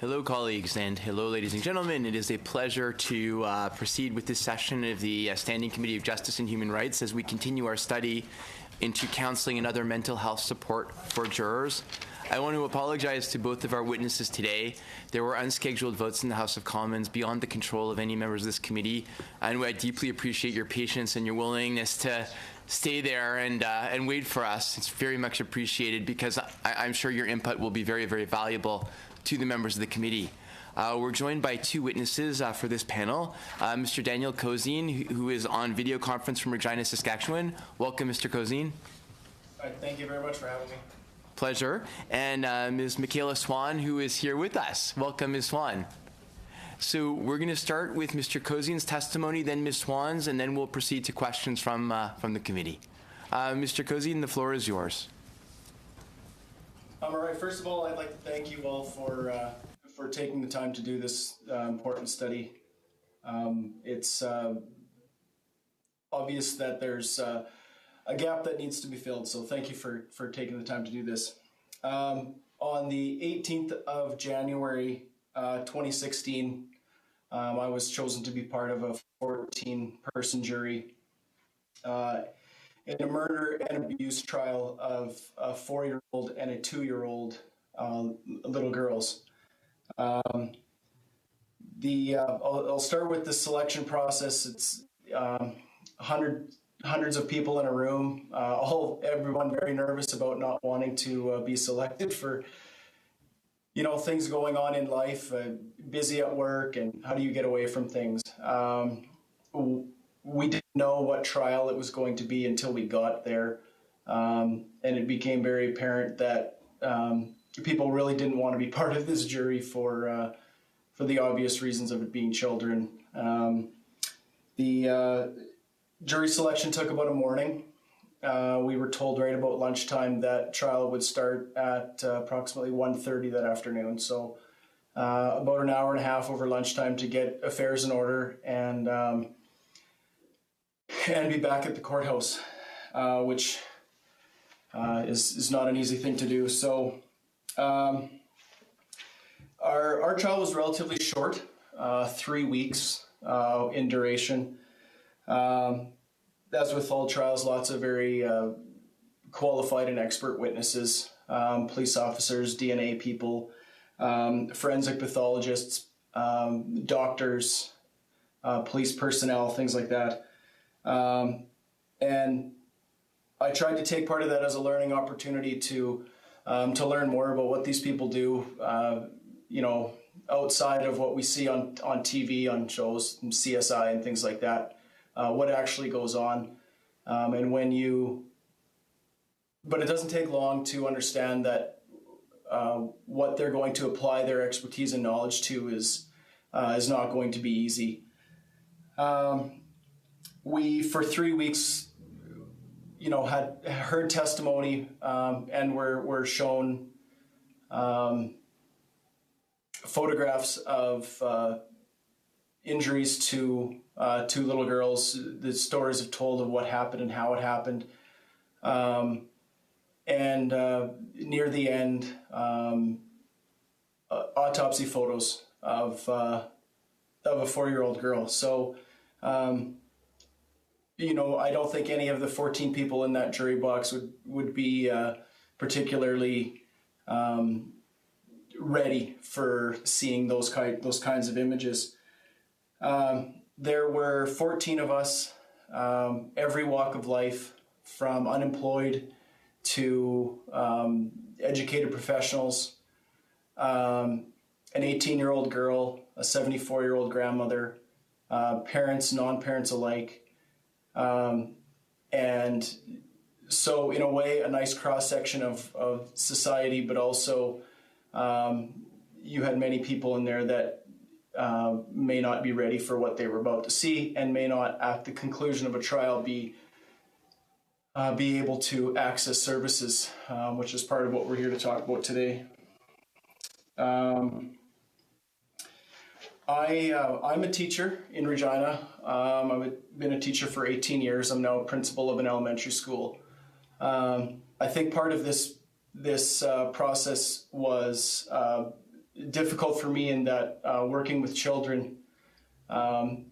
Hello, colleagues, and hello, ladies and gentlemen. It is a pleasure to proceed with this session of the Standing Committee of Justice and Human Rights as we continue our study into counseling and other mental health support for jurors. I want to apologize to both of our witnesses today. There were unscheduled votes in the House of Commons beyond the control of any members of this committee, and I deeply appreciate your patience and your willingness to stay there and wait for us. It's very much appreciated because I'm sure your input will be very, very valuable to the members of the committee. We're joined by two witnesses for this panel. Mr. Daniel Cozine, who is on video conference from Regina, Saskatchewan. Welcome, Mr. Cozine. Thank you very much for having me. Pleasure. And Ms. Michaela Swan, who is here with us. Welcome, Ms. Swan. So we're going to start with Mr. Cozine's testimony, then Ms. Swan's, and then we'll proceed to questions from the committee. Mr. Cozine, the floor is yours. All right. First of all, I'd like to thank you all for taking the time to do this important study. It's obvious that there's a gap that needs to be filled, so thank you for taking the time to do this. On the 18th of January 2016, I was chosen to be part of a 14-person jury in a murder and abuse trial of a 4-year-old and a 2-year-old little girls. I'll start with the selection process. It's hundreds of people in a room, everyone very nervous about not wanting to be selected for, things going on in life, busy at work, and how do you get away from things? We didn't know what trial it was going to be until we got there, and it became very apparent that people really didn't want to be part of this jury for the obvious reasons of it being children. The jury selection took about a morning. We were told right about lunchtime that trial would start at approximately 1:30 that afternoon. So about an hour and a half over lunchtime to get affairs in order and be back at the courthouse, which is not an easy thing to do. So our trial was relatively short, 3 weeks in duration. As with all trials, lots of very qualified and expert witnesses, police officers, DNA people, forensic pathologists, doctors, police personnel, things like that. And I tried to take part of that as a learning opportunity to learn more about what these people do, outside of what we see on TV, on shows, CSI and things like that. What actually goes on, but it doesn't take long to understand that what they're going to apply their expertise and knowledge to is not going to be easy. We, for 3 weeks, had heard testimony and were shown photographs of injuries to two little girls. The stories have told of what happened and how it happened. And near the end, autopsy photos of a 4-year-old girl. So, I don't think any of the 14 people in that jury box would be particularly ready for seeing those kinds of images. There were 14 of us, every walk of life, from unemployed to educated professionals, an 18-year-old girl, a 74-year-old grandmother, parents, non-parents alike. And so in a way, a nice cross-section of society, but also you had many people in there that may not be ready for what they were about to see and may not, at the conclusion of a trial, be able to access services, which is part of what we're here to talk about today. I'm a teacher in Regina. I've been a teacher for 18 years. I'm now a principal of an elementary school. I think part of this process was difficult for me in that working with children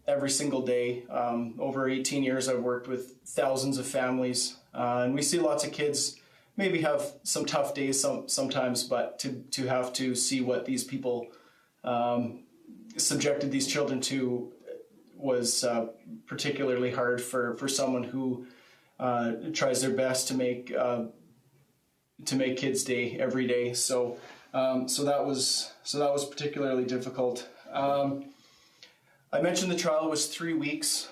every single day. Over 18 years, I've worked with thousands of families, and we see lots of kids maybe have some tough days sometimes, but to have to see what these people subjected these children to was particularly hard for someone who tries their best to make kids' day every day. So that was particularly difficult. I mentioned the trial was 3 weeks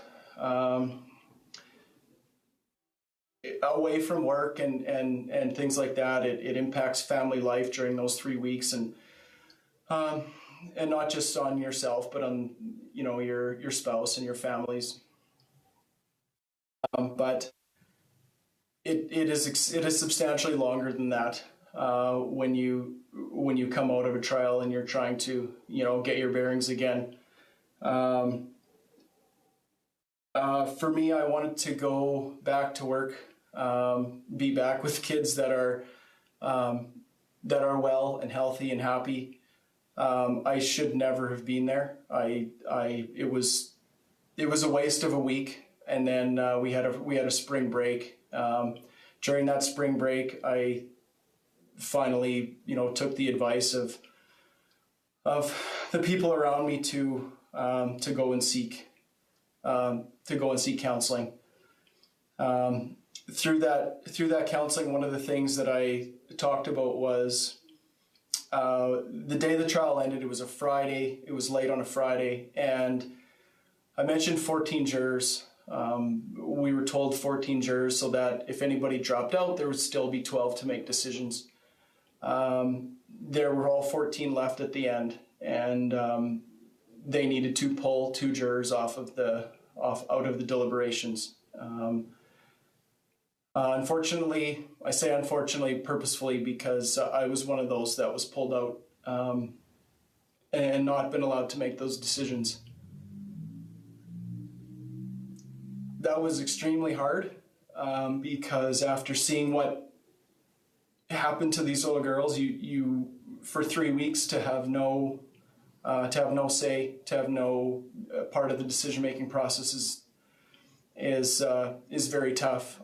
away from work and things like that. It impacts family life during those 3 weeks, and not just on yourself, but on your spouse and your families. But it is substantially longer than that when you come out of a trial and you're trying to get your bearings again. For me, I wanted to go back to work, be back with kids that are well and healthy and happy. I should never have been there. It was a waste of a week, and then we had a spring break. During that spring break, I finally took the advice of the people around me to go and seek counseling. Through that counseling, one of the things that I talked about was the day the trial ended. It was a Friday. It was late on a Friday, and I mentioned 14 jurors. We were told 14 jurors so that if anybody dropped out, there would still be 12 to make decisions. There were all 14 left at the end, and they needed to pull 2 jurors out of the deliberations. Unfortunately, I say unfortunately purposefully because I was one of those that was pulled out and not been allowed to make those decisions. That was extremely hard because after seeing what happened to these little girls, you for 3 weeks to have no say, to have no part of the decision-making process is very tough.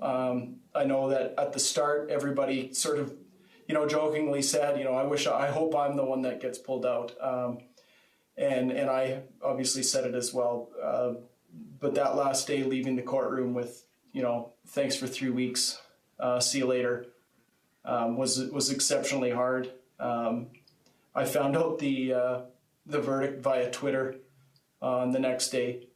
I know that at the start, everybody sort of, jokingly said, I hope I'm the one that gets pulled out. And I obviously said it as well. But that last day leaving the courtroom with, thanks for 3 weeks, see you later, was exceptionally hard. I found out the verdict via Twitter on the next day.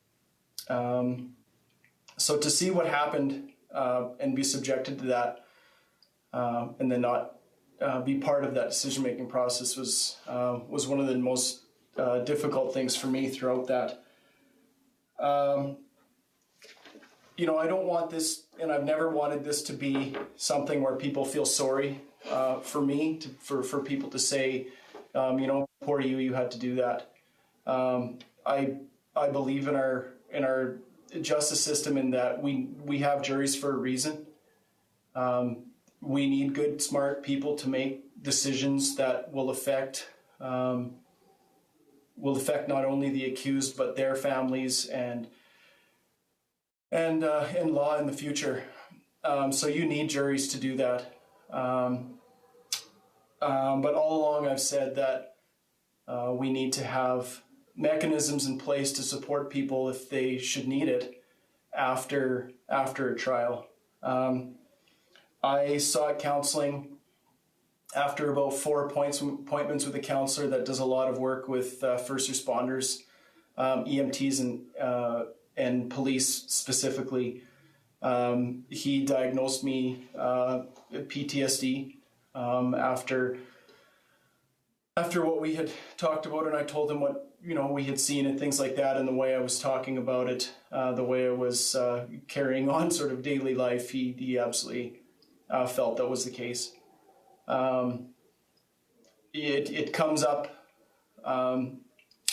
So to see what happened and be subjected to that and then not be part of that decision-making process was one of the most difficult things for me throughout that. I don't want this, and I've never wanted this to be something where people feel sorry for me, for people to say, poor you had to do that. I believe in our justice system in that we have juries for a reason. We need good, smart people to make decisions that will affect not only the accused but their families and law in the future. So you need juries to do that. But all along I've said that we need to have mechanisms in place to support people if they should need it after a trial. I sought counseling after about 4 appointments with a counselor that does a lot of work with first responders, EMTs and police specifically. He diagnosed me PTSD after what we had talked about, and I told him what we had seen and things like that, and the way I was talking about it, the way I was carrying on sort of daily life. He absolutely felt that was the case. It comes up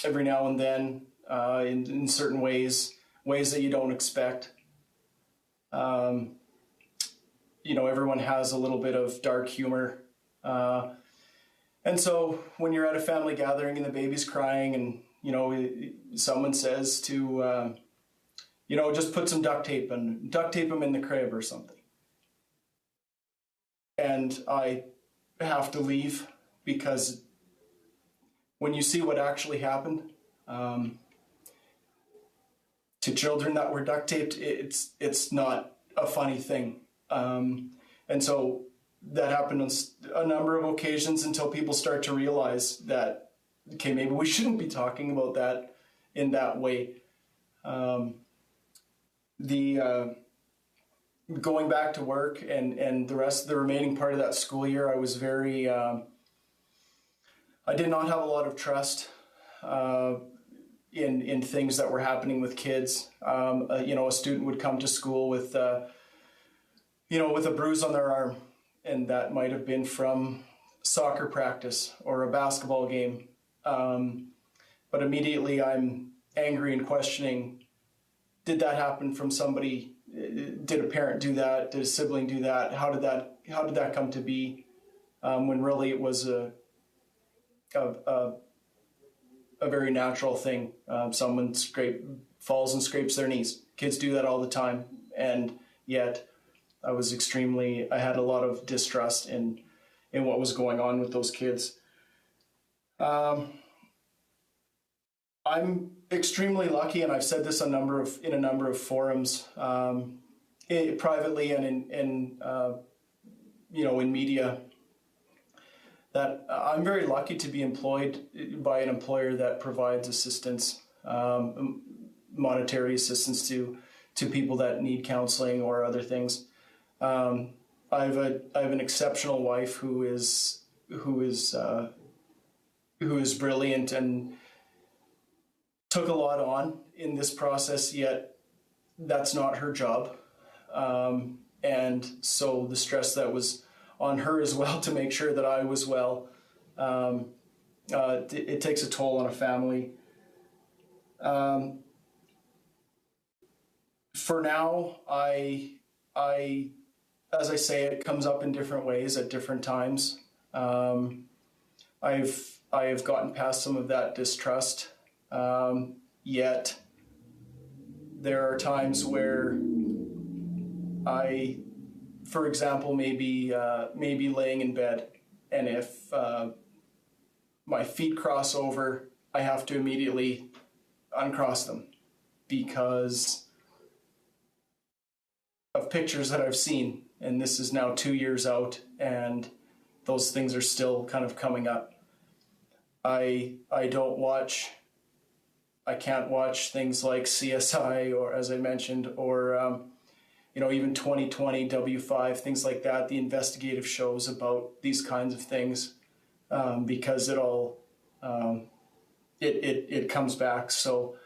every now and then in certain ways that you don't expect. Everyone has a little bit of dark humor. And so when you're at a family gathering and the baby's crying and, someone says to, just put some duct tape and duct tape them in the crib or something. And I have to leave because when you see what actually happened to children that were duct taped, it's not a funny thing. And so that happened on a number of occasions until people start to realize that, okay, maybe we shouldn't be talking about that in that way. Going back to work and the rest of the remaining part of that school year, I was very, I did not have a lot of trust in things that were happening with kids. A student would come to school with, with a bruise on their arm, and that might have been from soccer practice or a basketball game. But immediately I'm angry and questioning, did that happen from somebody? Did a parent do that? Did a sibling do that? How did that come to be? When really it was a very natural thing. Someone falls and scrapes their knees. Kids do that all the time, and yet I had a lot of distrust in what was going on with those kids. I'm extremely lucky, and I've said this in a number of forums, privately and in media, that I'm very lucky to be employed by an employer that provides assistance, monetary assistance to people that need counseling or other things. I have an exceptional wife who is brilliant and took a lot on in this process, yet that's not her job. And so the stress that was on her as well to make sure that I was well, it takes a toll on a family. For now, I as I say, it comes up in different ways at different times. I have gotten past some of that distrust. Yet there are times where I, for example, maybe laying in bed, and if my feet cross over, I have to immediately uncross them because of pictures that I've seen, and this is now 2 years out, and those things are still kind of coming up. I can't watch things like CSI, or as I mentioned, or even 2020, W5, things like that, the investigative shows about these kinds of things, because it all it comes back. So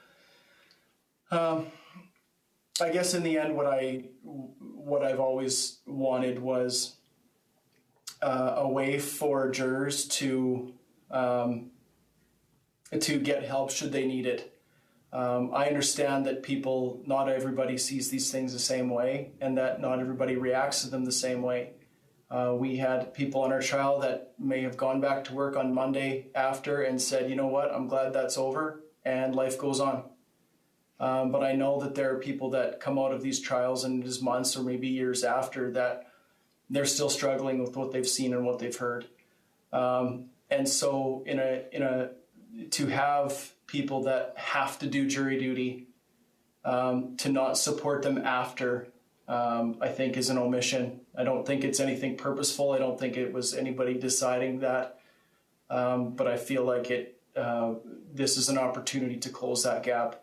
I guess in the end, what I've always wanted was a way for jurors to get help should they need it. I understand that not everybody sees these things the same way, and that not everybody reacts to them the same way. We had people on our trial that may have gone back to work on Monday after and said, you know what, I'm glad that's over, and life goes on. But I know that there are people that come out of these trials, and it is months or maybe years after, that they're still struggling with what they've seen and what they've heard. And so to have people that have to do jury duty, to not support them after, I think is an omission. I don't think it's anything purposeful. I don't think it was anybody deciding that. But I feel like this is an opportunity to close that gap,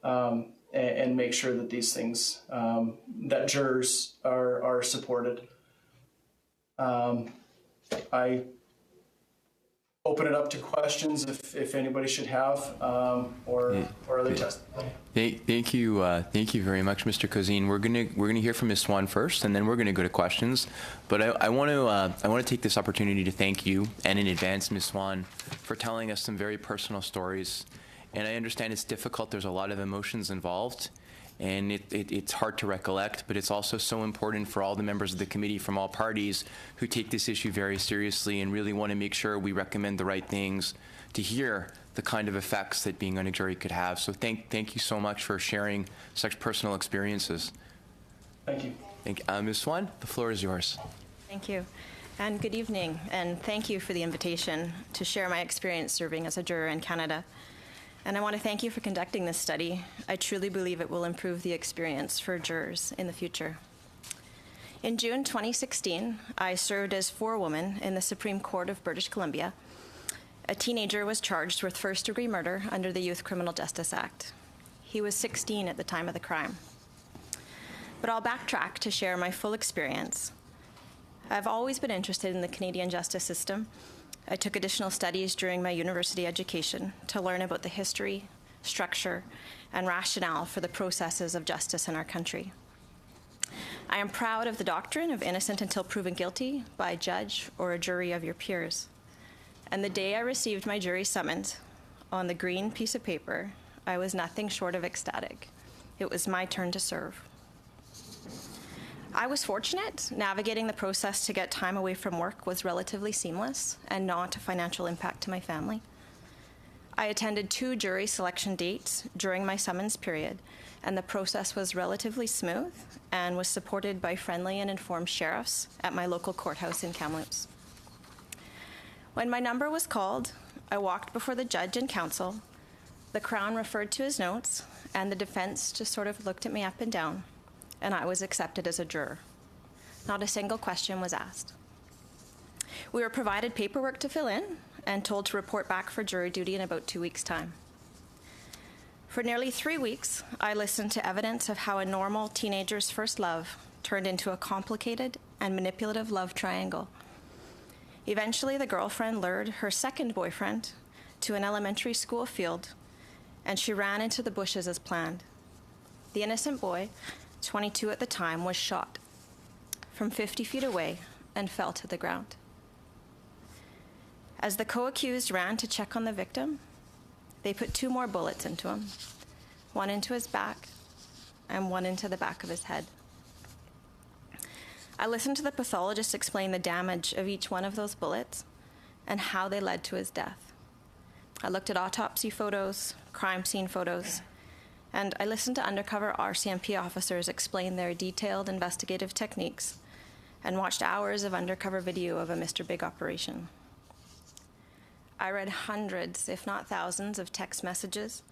and make sure that these things, that jurors are supported. I open it up to questions if anybody should have, or other testimony. Thank you very much, Mr. Cozine. We're gonna hear from Ms. Swan first, and then we're gonna go to questions. But I want to take this opportunity to thank you, and in advance, Ms. Swan, for telling us some very personal stories. And I understand it's difficult. There's a lot of emotions involved, And it's hard to recollect, but it's also so important for all the members of the committee from all parties who take this issue very seriously and really want to make sure we recommend the right things to hear the kind of effects that being on a jury could have. So thank you so much for sharing such personal experiences. Thank you. Ms. Swan, the floor is yours. Thank you. And good evening, and thank you for the invitation to share my experience serving as a juror in Canada. And I want to thank you for conducting this study. I truly believe it will improve the experience for jurors in the future. In June 2016, I served as forewoman in the Supreme Court of British Columbia. A teenager was charged with first-degree murder under the Youth Criminal Justice Act. He was 16 at the time of the crime. But I'll backtrack to share my full experience. I've always been interested in the Canadian justice system. I took additional studies during my university education to learn about the history, structure, and rationale for the processes of justice in our country. I am proud of the doctrine of innocent until proven guilty by a judge or a jury of your peers. And the day I received my jury summons on the green piece of paper, I was nothing short of ecstatic. It was my turn to serve. I was fortunate. Navigating the process to get time away from work was relatively seamless and not a financial impact to my family. I attended 2 jury selection dates during my summons period, and the process was relatively smooth and was supported by friendly and informed sheriffs at my local courthouse in Kamloops. When my number was called, I walked before the judge and counsel. The Crown referred to his notes, and the defense just sort of looked at me up and down, and I was accepted as a juror. Not a single question was asked. We were provided paperwork to fill in and told to report back for jury duty in about 2 weeks' time. For nearly 3 weeks, I listened to evidence of how a normal teenager's first love turned into a complicated and manipulative love triangle. Eventually, the girlfriend lured her second boyfriend to an elementary school field, and she ran into the bushes as planned. The innocent boy, 22 at the time, was shot from 50 feet away and fell to the ground. As the co-accused ran to check on the victim, they put 2 more bullets into him, one into his back and one into the back of his head. I listened to the pathologist explain the damage of each one of those bullets and how they led to his death. I looked at autopsy photos, crime scene photos, and I listened to undercover RCMP officers explain their detailed investigative techniques and watched hours of undercover video of a Mr. Big operation. I read hundreds, if not thousands, of text messages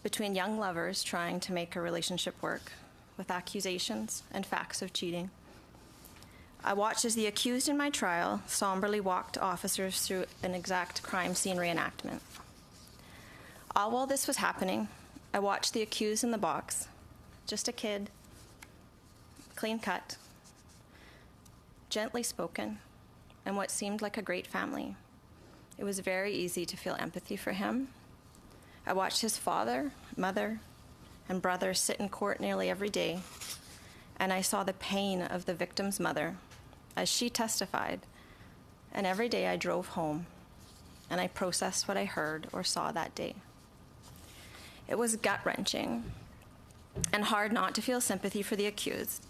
between young lovers trying to make a relationship work with accusations and facts of cheating. I watched as the accused in my trial somberly walked officers through an exact crime scene reenactment. All while this was happening, I watched the accused in the box, just a kid, clean cut, gently spoken, and what seemed like a great family. It was very easy to feel empathy for him. I watched his father, mother, and brother sit in court nearly every day, and I saw the pain of the victim's mother as she testified, and every day I drove home, and I processed what I heard or saw that day. It was gut-wrenching and hard not to feel sympathy for the accused.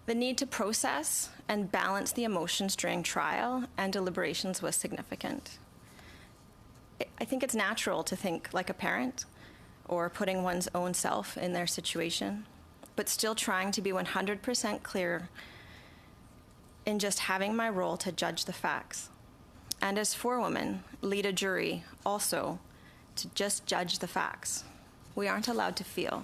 The need to process and balance the emotions during trial and deliberations was significant. I think it's natural to think like a parent or putting one's own self in their situation, but still trying to be 100% clear in just having my role to judge the facts. And as forewoman, lead a jury also to just judge the facts. We aren't allowed to feel.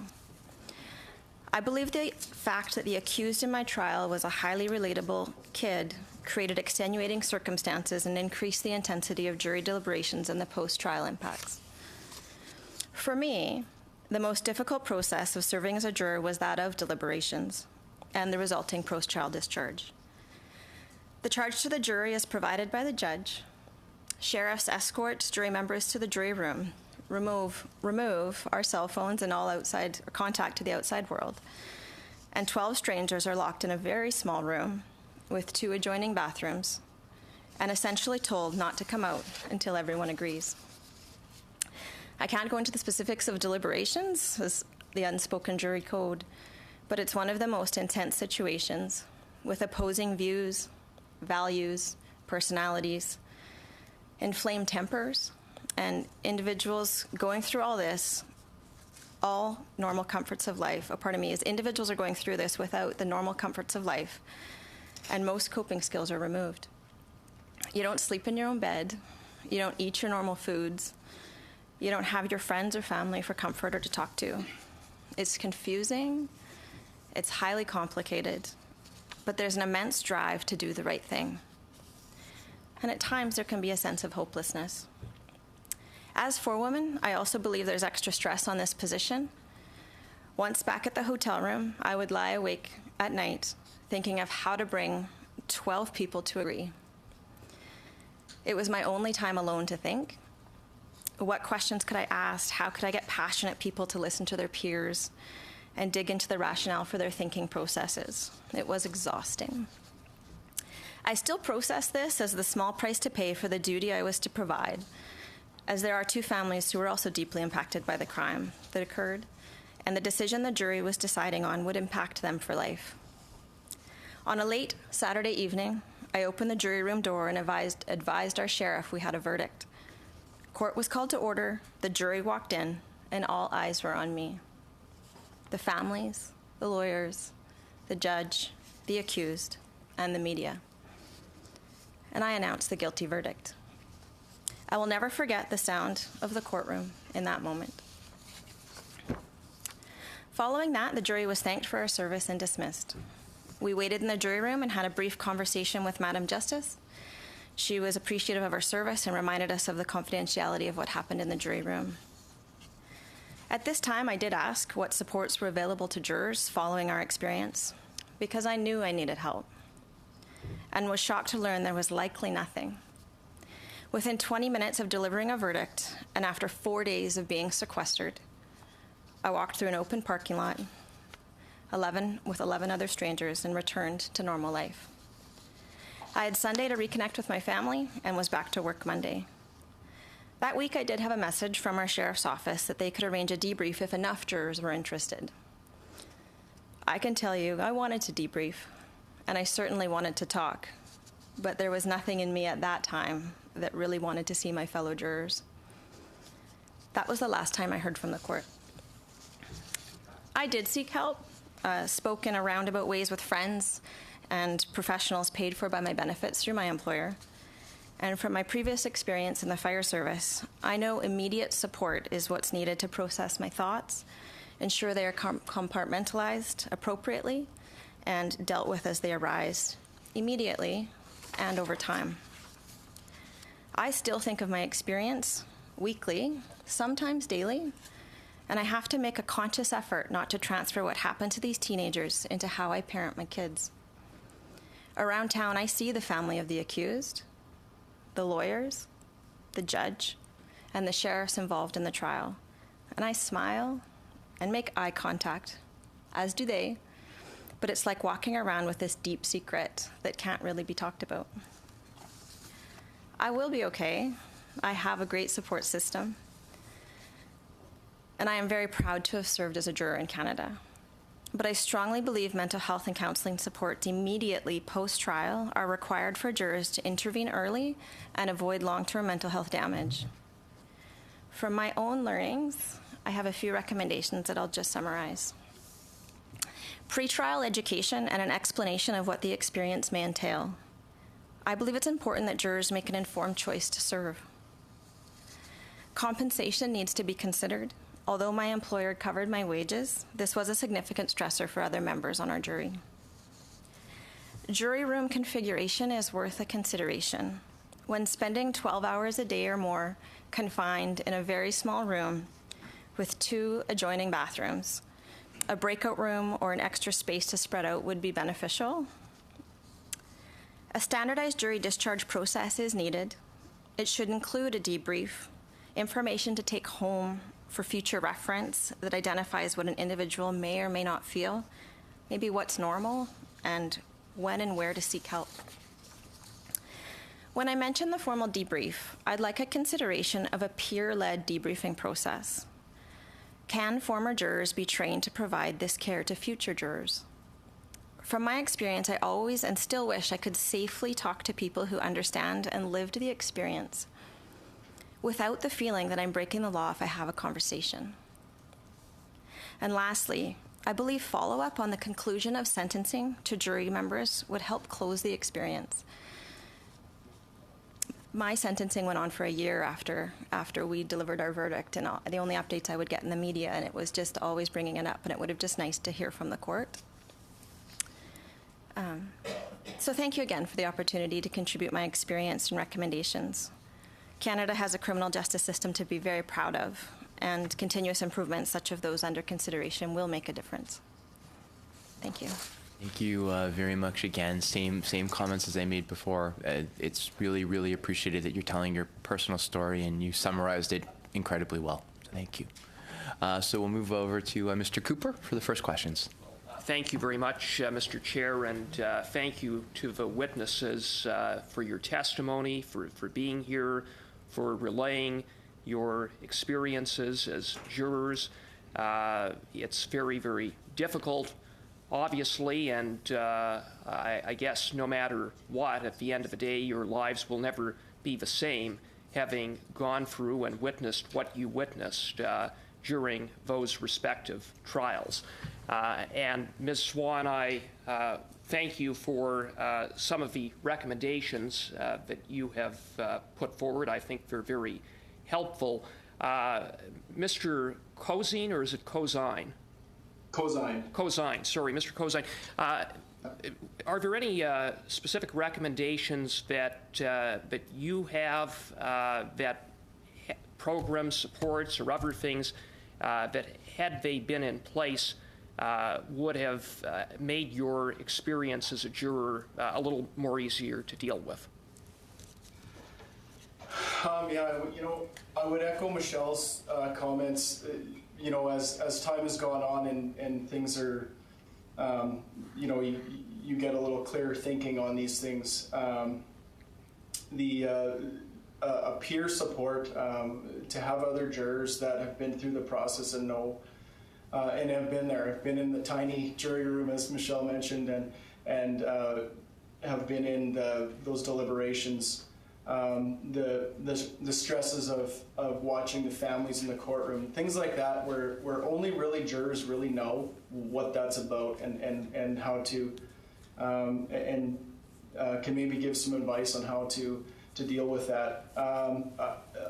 I believe the fact that the accused in my trial was a highly relatable kid created extenuating circumstances and increased the intensity of jury deliberations and the post-trial impacts. For me, the most difficult process of serving as a juror was that of deliberations and the resulting post-trial discharge. The charge to the jury is provided by the judge. Sheriffs escort jury members to the jury room, remove our cell phones and all outside or contact to the outside world. And 12 strangers are locked in a very small room with 2 adjoining bathrooms and essentially told not to come out until everyone agrees. I can't go into the specifics of deliberations, as the unspoken jury code, but it's one of the most intense situations with opposing views, values, personalities, inflamed tempers, and individuals going through all this, all normal comforts of life. As individuals are going through this without the normal comforts of life, and most coping skills are removed. You don't sleep in your own bed. You don't eat your normal foods. You don't have your friends or family for comfort or to talk to. It's confusing. It's highly complicated. But there's an immense drive to do the right thing. And at times, there can be a sense of hopelessness. As for women, I also believe there's extra stress on this position. Once back at the hotel room, I would lie awake at night thinking of how to bring 12 people to agree. It was my only time alone to think. What questions could I ask? How could I get passionate people to listen to their peers and dig into the rationale for their thinking processes? It was exhausting. I still process this as the small price to pay for the duty I was to provide, as there are two families who were also deeply impacted by the crime that occurred, and the decision the jury was deciding on would impact them for life. On a late Saturday evening, I opened the jury room door and advised our sheriff we had a verdict. Court was called to order, the jury walked in, and all eyes were on me. The families, the lawyers, the judge, the accused, and the media. And I announced the guilty verdict. I will never forget the sound of the courtroom in that moment. Following that, the jury was thanked for our service and dismissed. We waited in the jury room and had a brief conversation with Madam Justice. She was appreciative of our service and reminded us of the confidentiality of what happened in the jury room. At this time, I did ask what supports were available to jurors following our experience, because I knew I needed help, and was shocked to learn there was likely nothing. Within 20 minutes of delivering a verdict, and after 4 days of being sequestered, I walked through an open parking lot, 11 other strangers, and returned to normal life. I had Sunday to reconnect with my family and was back to work Monday. That week, I did have a message from our sheriff's office that they could arrange a debrief if enough jurors were interested. I can tell you, I wanted to debrief, and I certainly wanted to talk, but there was nothing in me at that time that really wanted to see my fellow jurors. That was the last time I heard from the court. I did seek help, spoke in a roundabout ways with friends and professionals paid for by my benefits through my employer. And from my previous experience in the fire service, I know immediate support is what's needed to process my thoughts, ensure they are compartmentalized appropriately, and dealt with as they arise, immediately and over time. I still think of my experience weekly, sometimes daily, and I have to make a conscious effort not to transfer what happened to these teenagers into how I parent my kids. Around town, I see the family of the accused, the lawyers, the judge, and the sheriffs involved in the trial. And I smile and make eye contact, as do they, but it's like walking around with this deep secret that can't really be talked about. I will be okay. I have a great support system, and I am very proud to have served as a juror in Canada. But I strongly believe mental health and counseling supports immediately post-trial are required for jurors to intervene early and avoid long-term mental health damage. From my own learnings, I have a few recommendations that I'll just summarize. Pre-trial education and an explanation of what the experience may entail. I believe it's important that jurors make an informed choice to serve. Compensation needs to be considered. Although my employer covered my wages, this was a significant stressor for other members on our jury. Jury room configuration is worth a consideration. When spending 12 hours a day or more confined in a very small room with 2 adjoining bathrooms, a breakout room or an extra space to spread out would be beneficial. A standardized jury discharge process is needed. It should include a debrief, information to take home for future reference that identifies what an individual may or may not feel, maybe what's normal, and when and where to seek help. When I mention the formal debrief, I'd like a consideration of a peer-led debriefing process. Can former jurors be trained to provide this care to future jurors? From my experience, I always and still wish I could safely talk to people who understand and lived the experience without the feeling that I'm breaking the law if I have a conversation. And lastly, I believe follow-up on the conclusion of sentencing to jury members would help close the experience. My sentencing went on for a year after we delivered our verdict, and the only updates I would get in the media, and it was just always bringing it up, and it would have just nice to hear from the court. So thank you again for the opportunity to contribute my experience and recommendations. Canada has a criminal justice system to be very proud of, and continuous improvements such as those under consideration will make a difference. Thank you. Thank you very much again. Same comments as I made before. It's really, really appreciated that you're telling your personal story, and you summarized it incredibly well. So thank you. So we'll move over to Mr. Cooper for the first questions. Thank you very much, Mr. Chair, and thank you to the witnesses for your testimony, for being here, for relaying your experiences as jurors. It's very, very difficult, obviously, and I guess no matter what, at the end of the day, your lives will never be the same, having gone through and witnessed what you witnessed during those respective trials. And Ms. Swan, I thank you for some of the recommendations that you have put forward. I think they're very helpful. Mr. Cozine, or is it Cozine? Cozine. Cozine, sorry, Mr. Cozine. Are there any specific recommendations that you have that programs, supports, or other things that, had they been in place, would have made your experience as a juror a little more easier to deal with? Yeah, I would echo Michelle's comments. As time has gone on and things are, you get a little clearer thinking on these things. A peer support, to have other jurors that have been through the process and know and have been there, have been in the tiny jury room, as Michelle mentioned, and have been in those deliberations. The stresses of watching the families in the courtroom, things like that, where only really jurors really know what that's about and how to can maybe give some advice on how to deal with that.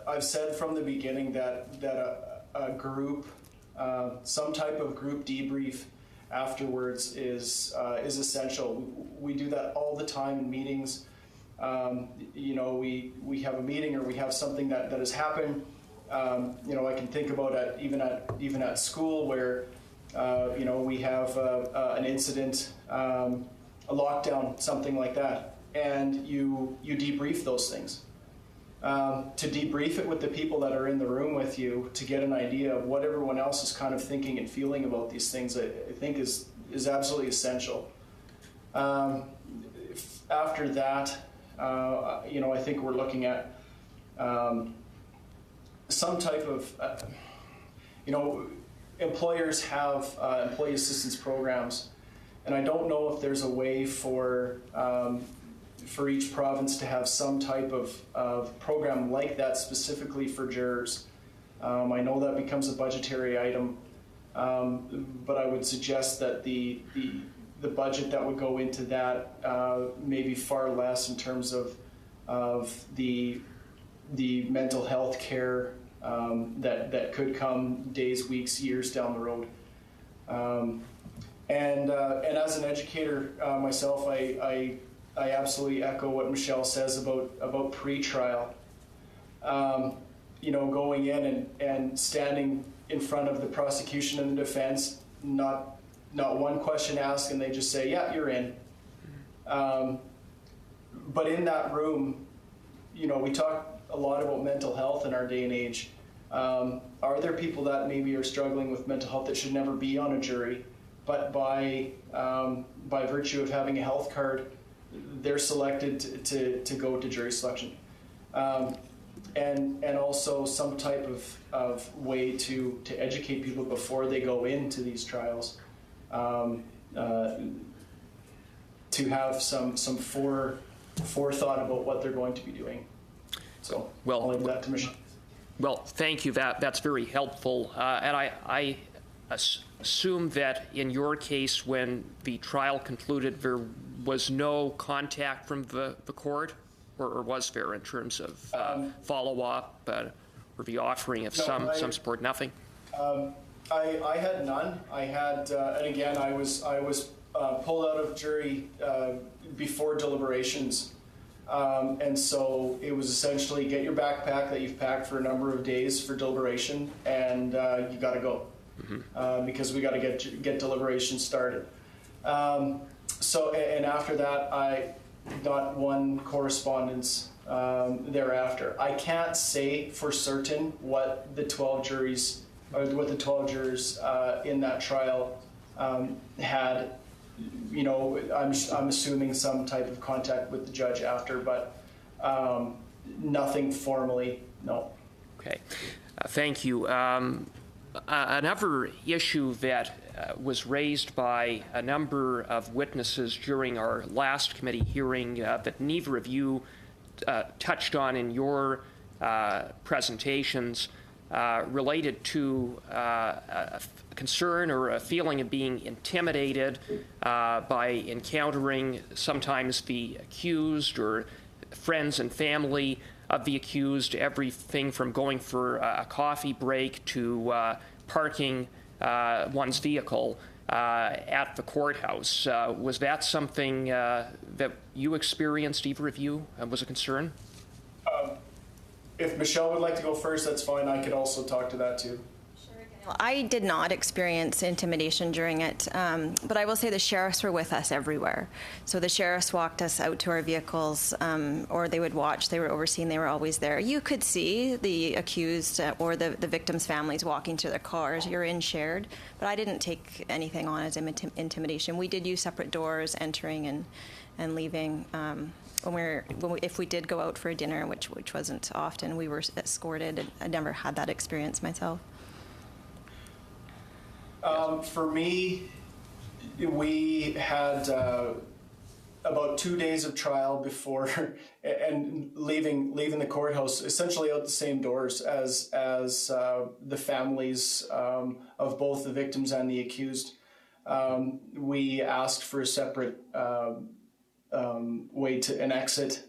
I've said from the beginning that a group, some type of group debrief afterwards is essential. We do that all the time in meetings. We have a meeting or we have something that has happened. I can think about it even at school where we have an incident, a lockdown, something like that, and you debrief those things. To debrief it with the people that are in the room with you, to get an idea of what everyone else is kind of thinking and feeling about these things, I think is absolutely essential. After that, I think we're looking at some type of, employers have employee assistance programs, and I don't know if there's a way for each province to have some type of program like that specifically for jurors. I know that becomes a budgetary item, but I would suggest that the budget that would go into that may be far less in terms of the mental health care that could come days, weeks, years down the road. And as an educator myself, I absolutely echo what Michelle says about pre-trial. Going in and standing in front of the prosecution and the defense, not one question asked, and they just say, yeah, you're in. But in that room, we talk a lot about mental health in our day and age. Are there people that maybe are struggling with mental health that should never be on a jury, but by virtue of having a health card, they're selected to go to jury selection? and also some type of way to educate people before they go into these trials, to have some forethought about what they're going to be doing. So Well, I'll leave that to Michelle. Well, thank you. That's very helpful. And I assume that in your case, when the trial concluded, there was no contact from the court, or was there in terms of follow-up or the offering of some support? Nothing? I had none. I had, and again, I was pulled out of jury before deliberations. And so it was essentially get your backpack that you've packed for a number of days for deliberation, and you got to go, because we got to get deliberation started. So, and after that, I got one correspondence thereafter. I can't say for certain what the 12 juries, or what the 12 jurors in that trial had. You know, I'm assuming some type of contact with the judge after, but nothing formally, no. Okay, thank you. Another issue that was raised by a number of witnesses during our last committee hearing that neither of you touched on in your presentations related to a concern or a feeling of being intimidated by encountering sometimes the accused or friends and family of the accused, everything from going for a coffee break to parking one's vehicle at the courthouse. Was that something that you experienced, either of you, was a concern? If Michelle would like to go first, that's fine. I could also talk to that too. I did not experience intimidation during it, but I will say the sheriffs were with us everywhere. So the sheriffs walked us out to our vehicles, or they would watch. They were overseeing. They were always there. You could see the accused or the victims' families walking to their cars. You're in shared, but I didn't take anything on as intimidation. We did use separate doors, entering and leaving. If we did go out for a dinner, which wasn't often, we were escorted. I never had that experience myself. For me, we had about 2 days of trial before, and leaving the courthouse essentially out the same doors as the families of both the victims and the accused. We asked for a separate way to an exit.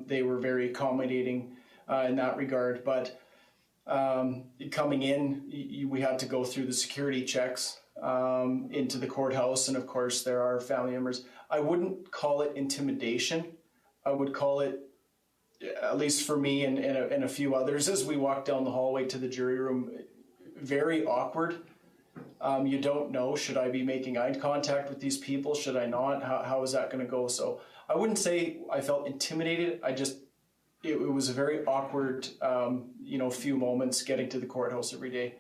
They were very accommodating in that regard, but coming in, we had to go through the security checks into the courthouse, and of course there are family members. I wouldn't call it intimidation. I would call it, at least for me and a few others, as we walked down the hallway to the jury room, very awkward. You don't know, should I be making eye contact with these people? Should I not? How is that going to go? So I wouldn't say I felt intimidated. It was a very awkward, few moments getting to the courthouse every day.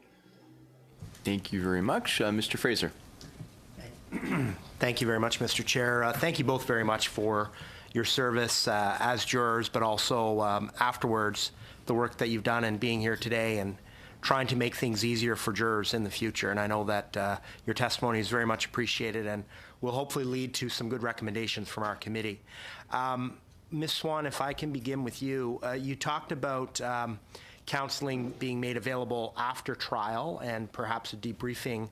Thank you very much. Mr. Fraser. Thank you very much, Mr. Chair. Thank you both very much for your service as jurors, but also afterwards, the work that you've done and being here today and trying to make things easier for jurors in the future. And I know that your testimony is very much appreciated and will hopefully lead to some good recommendations from our committee. Ms. Swan, if I can begin with you. You talked about counseling being made available after trial and perhaps a debriefing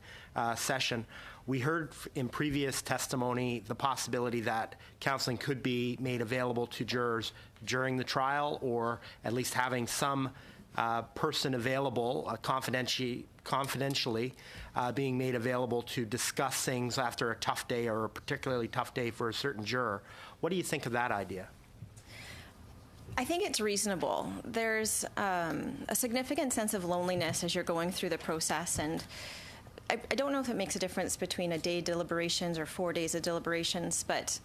session. We heard in previous testimony the possibility that counseling could be made available to jurors during the trial, or at least having some person available confidentially being made available to discuss things after a tough day or a particularly tough day for a certain juror. What do you think of that idea? I think it's reasonable. There's a significant sense of loneliness as you're going through the process, and I don't know if it makes a difference between a day deliberations or 4 days of deliberations, but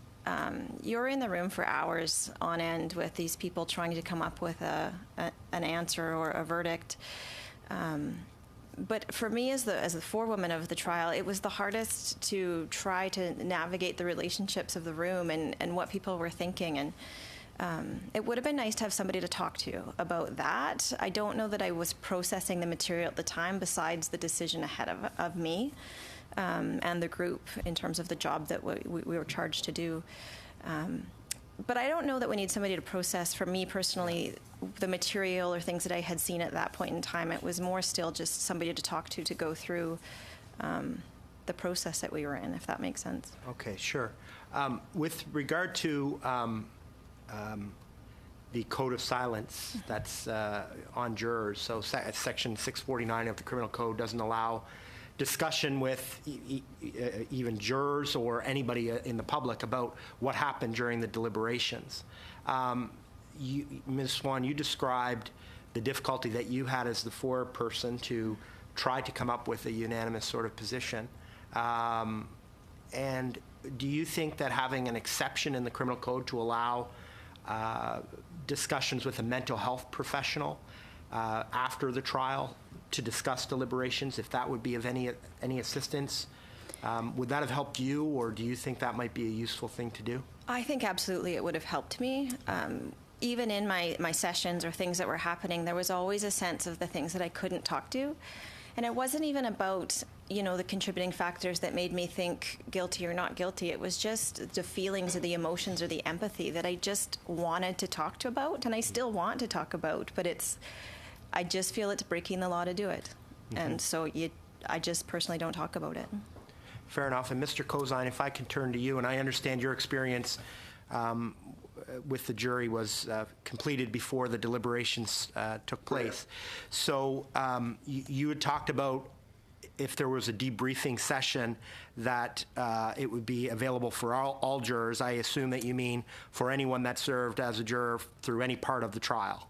you're in the room for hours on end with these people trying to come up with an answer or a verdict. But for me, as the forewoman of the trial, it was the hardest to try to navigate the relationships of the room and what people were thinking. And It would have been nice to have somebody to talk to about that. I don't know that I was processing the material at the time besides the decision ahead of me and the group in terms of the job that we were charged to do. But I don't know that we need somebody to process, for me personally, the material or things that I had seen at that point in time. It was more still just somebody to talk to go through the process that we were in, if that makes sense. Okay, sure. With regard to the code of silence that's on jurors, so section 649 of the criminal code doesn't allow discussion with even jurors or anybody in the public about what happened during the deliberations. Ms. Swan, you described the difficulty that you had as the foreperson to try to come up with a unanimous sort of position. And do you think that having an exception in the criminal code to allow discussions with a mental health professional after the trial to discuss deliberations, if that would be of any assistance, would that have helped you, or do you think that might be a useful thing to do? I think absolutely it would have helped me. Even in my sessions or things that were happening, there was always a sense of the things that I couldn't talk to. And it wasn't even about, the contributing factors that made me think guilty or not guilty. It was just the feelings or the emotions or the empathy that I just wanted to talk to about, and I still want to talk about, but I just feel it's breaking the law to do it. Mm-hmm. And so I just personally don't talk about it. Fair enough. And Mr. Cozine, if I can turn to you, and I understand your experience with the jury was completed before the deliberations took place. So you had talked about if there was a debriefing session that it would be available for all jurors. I assume that you mean for anyone that served as a juror through any part of the trial.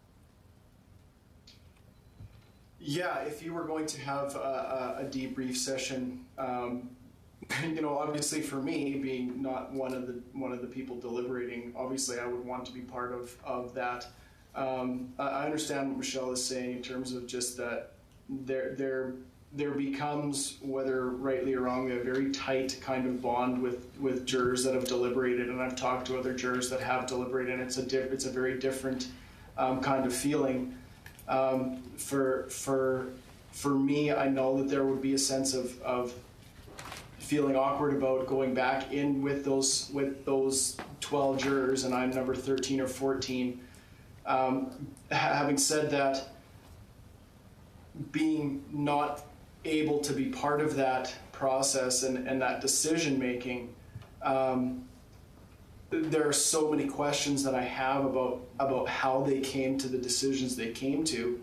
Yeah, if you were going to have a debrief session, obviously for me, being not one of the people deliberating, obviously I would want to be part of that. I understand what Michelle is saying in terms of just that there becomes, whether rightly or wrongly, a very tight kind of bond with jurors that have deliberated, and I've talked to other jurors that have deliberated, and it's a very different kind of feeling. For me, I know that there would be a sense of feeling awkward about going back in with those 12 jurors, and I'm number 13 or 14. Having said that, being not able to be part of that process and that decision making, there are so many questions that I have about how they came to the decisions they came to,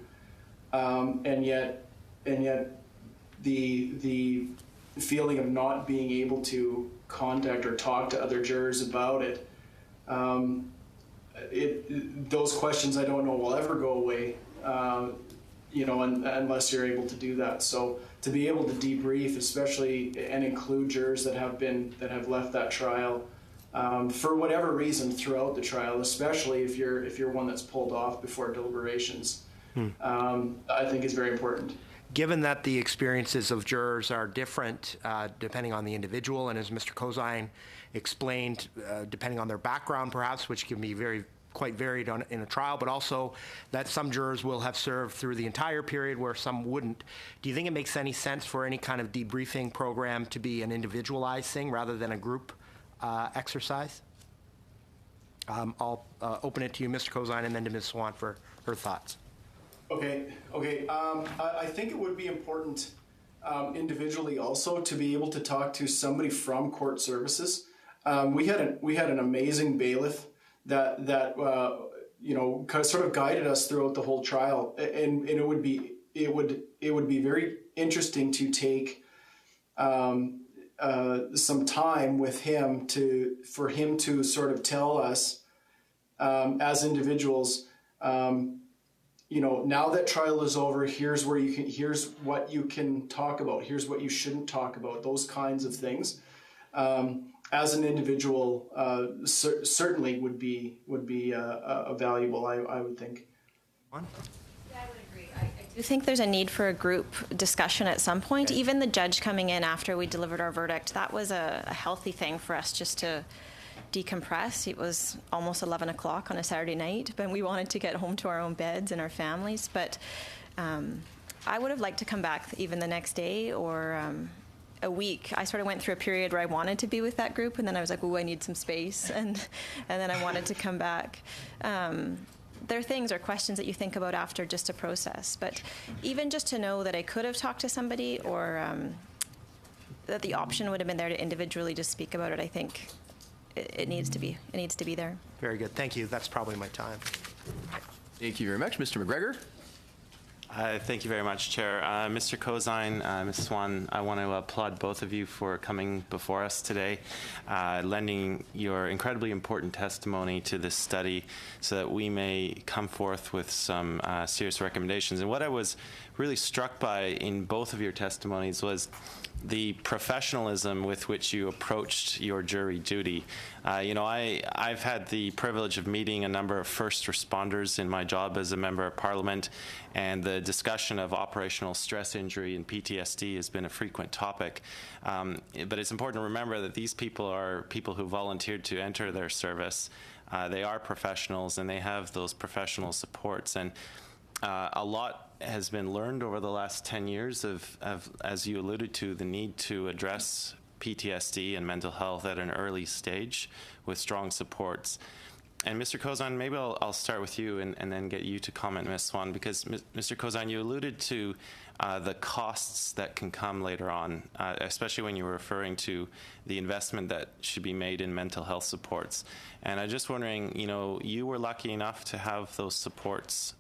and yet the feeling of not being able to contact or talk to other jurors about it, those questions I don't know will ever go away, unless you're able to do that. So to be able to debrief, especially, and include jurors that have left that trial for whatever reason throughout the trial, especially if you're one that's pulled off before deliberations, I think is very important. Given that the experiences of jurors are different depending on the individual, and as Mr. Cozine explained, depending on their background perhaps, which can be quite varied in a trial, but also that some jurors will have served through the entire period where some wouldn't. Do you think it makes any sense for any kind of debriefing program to be an individualized thing rather than a group exercise? I'll open it to you, Mr. Cozine, and then to Ms. Swan for her thoughts. Okay. I think it would be important individually also to be able to talk to somebody from court services. We had an amazing bailiff that sort of guided us throughout the whole trial, and it would be very interesting to take some time with him for him to sort of tell us as individuals. Now that trial is over, here's what you can talk about. Here's what you shouldn't talk about. Those kinds of things. As an individual, certainly would be valuable. I would think. Yeah, I would agree. I do think there's a need for a group discussion at some point. Okay. Even the judge coming in after we delivered our verdict, that was a healthy thing for us just to decompress. It was almost 11 o'clock on a Saturday night, but we wanted to get home to our own beds and our families. But I would have liked to come back even the next day or a week. I sort of went through a period where I wanted to be with that group, and then I was like, oh, I need some space, and then I wanted to come back. There are things or questions that you think about after just to process. But even just to know that I could have talked to somebody, or that the option would have been there to individually just speak about it, I think it needs to be. It needs to be there. Very good. Thank you. That's probably my time. Thank you very much. Mr. McGregor? Thank you very much, Chair. Mr. Cozine, Ms. Swan, I want to applaud both of you for coming before us today, lending your incredibly important testimony to this study so that we may come forth with some serious recommendations. And what I was really struck by in both of your testimonies was the professionalism with which you approached your jury duty. I've had the privilege of meeting a number of first responders in my job as a member of Parliament, and the discussion of operational stress injury and PTSD has been a frequent topic. But it's important to remember that these people are people who volunteered to enter their service. They are professionals, and they have those professional supports. And a lot has been learned over the last 10 years of, as you alluded to, the need to address PTSD and mental health at an early stage with strong supports. And Mr. Cozine, maybe I'll start with you and then get you to comment, Ms. Swan, because Mr. Cozine, you alluded to the costs that can come later on, especially when you were referring to the investment that should be made in mental health supports. And I'm just wondering, you were lucky enough to have those supports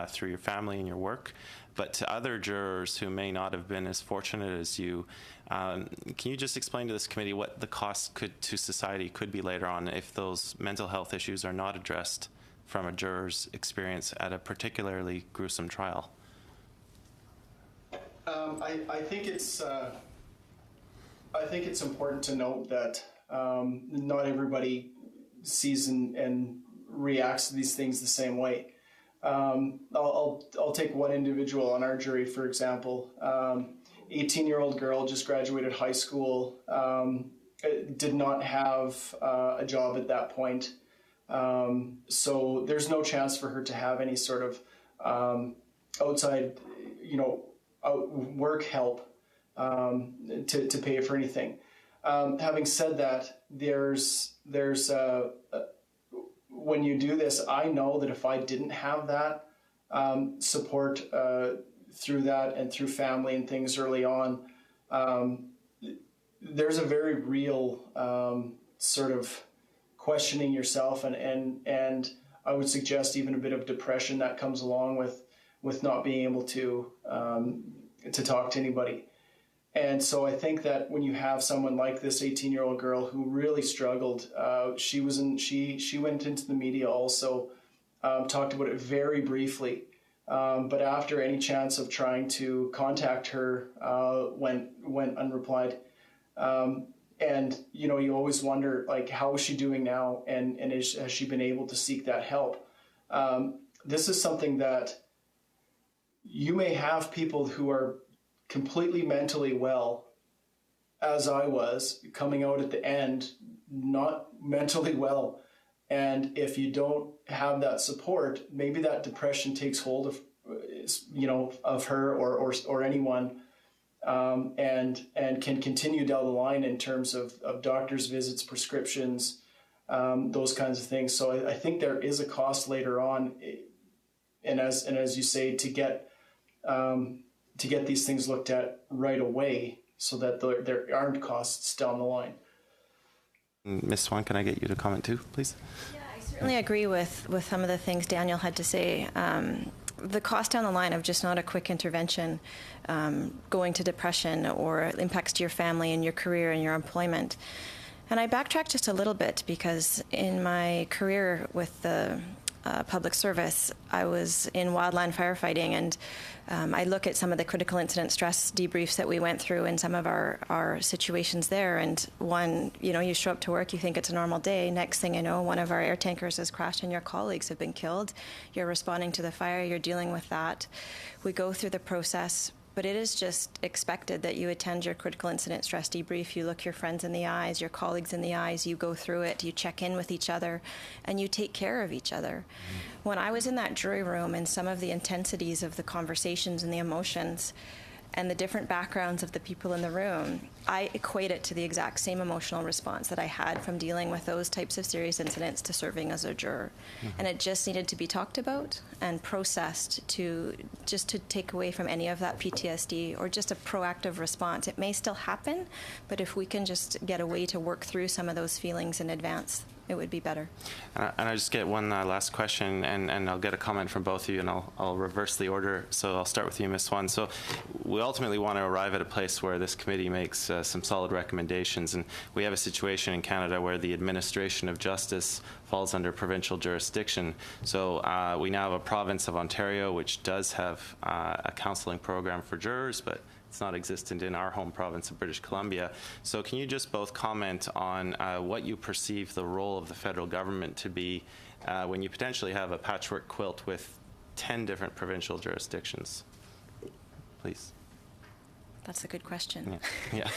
through your family and your work, but to other jurors who may not have been as fortunate as you, can you just explain to this committee what the costs to society could be later on if those mental health issues are not addressed from a juror's experience at a particularly gruesome trial? I think it's important to note that not everybody sees and reacts to these things the same way. I'll take one individual on our jury, for example. 18-year-old girl, just graduated high school, did not have a job at that point. So there's no chance for her to have any sort of outside, work help to pay for anything. Having said that, there's when you do this, I know that if I didn't have that support through that and through family and things early on, there's a very real sort of questioning yourself, and I would suggest even a bit of depression that comes along with not being able to talk to anybody. And so I think that when you have someone like this 18-year-old girl who really struggled, she went into the media also, talked about it very briefly, but after any chance of trying to contact her went unreplied. And you always wonder, like, how is she doing now, and has she been able to seek that help? This is something that you may have people who are completely mentally well, as I was, coming out at the end, not mentally well. And if you don't have that support, maybe that depression takes hold of her or anyone, and can continue down the line in terms of doctor's visits, prescriptions, those kinds of things. So I think there is a cost later on, and as you say, to get these things looked at right away, so that there aren't costs down the line. Ms. Swan, can I get you to comment too, please? Yeah, I certainly agree with some of the things Daniel had to say. The cost down the line of just not a quick intervention, going to depression or impacts to your family and your career and your employment. And I backtracked just a little bit, because in my career with the public service, I was in wildland firefighting, and I look at some of the critical incident stress debriefs that we went through in some of our situations there. And one, you show up to work, you think it's a normal day. Next thing you know, one of our air tankers has crashed and your colleagues have been killed. You're responding to the fire, you're dealing with that. We go through the process. But it is just expected that you attend your critical incident stress debrief, you look your friends in the eyes, your colleagues in the eyes, you go through it, you check in with each other, and you take care of each other. When I was in that jury room and some of the intensities of the conversations and the emotions and the different backgrounds of the people in the room, I equate it to the exact same emotional response that I had from dealing with those types of serious incidents to serving as a juror. And it just needed to be talked about and processed to take away from any of that PTSD, or just a proactive response. It may still happen, but if we can just get a way to work through some of those feelings in advance, it would be better. And I just get one last question, and I'll get a comment from both of you, and I'll reverse the order. So I'll start with you, Ms. Swan. So we ultimately want to arrive at a place where this committee makes some solid recommendations, and we have a situation in Canada where the administration of justice falls under provincial jurisdiction. So we now have a province of Ontario which does have a counseling program for jurors, but it's not existent in our home province of British Columbia. So can you just both comment on what you perceive the role of the federal government to be when you potentially have a patchwork quilt with 10 different provincial jurisdictions? Please. That's a good question. Yeah.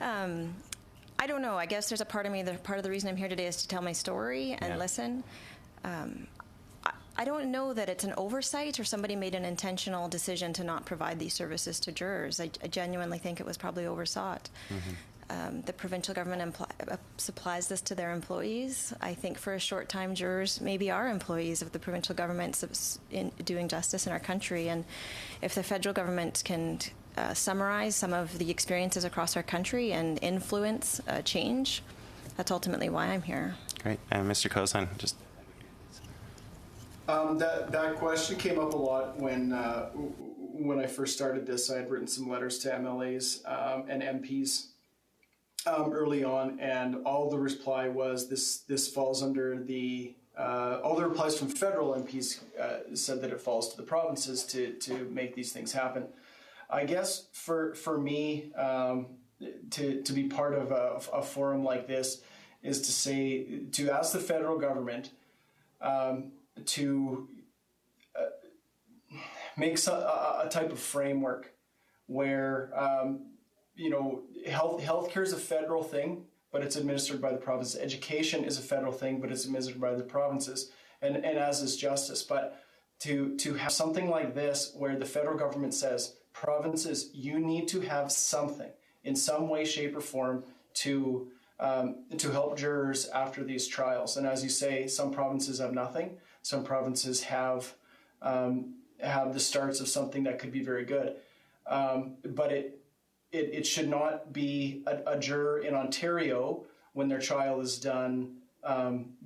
I don't know. I guess there's a part of me, part of the reason I'm here today is to tell my story and listen. I don't know that it's an oversight or somebody made an intentional decision to not provide these services to jurors. I genuinely think it was probably oversought. The provincial government supplies this to their employees. I think for a short time, jurors maybe are employees of the provincial government in doing justice in our country. And if the federal government can summarize some of the experiences across our country and influence change, that's ultimately why I'm here. Great. And Mr. Kozine, just... That question came up a lot when I first started this. I had written some letters to MLAs and MPs early on, and all the reply was this falls under the all the replies from federal MPs said that it falls to the provinces to make these things happen. I guess for me to be part of a forum like this is to ask the federal government to make a type of framework where healthcare is a federal thing, but it's administered by the provinces. Education is a federal thing, but it's administered by the provinces, and as is justice. But to have something like this, where the federal government says, provinces, you need to have something in some way, shape, or form to help jurors after these trials. And as you say, some provinces have nothing. Some provinces have the starts of something that could be very good. But it should not be a juror in Ontario, when their trial is done,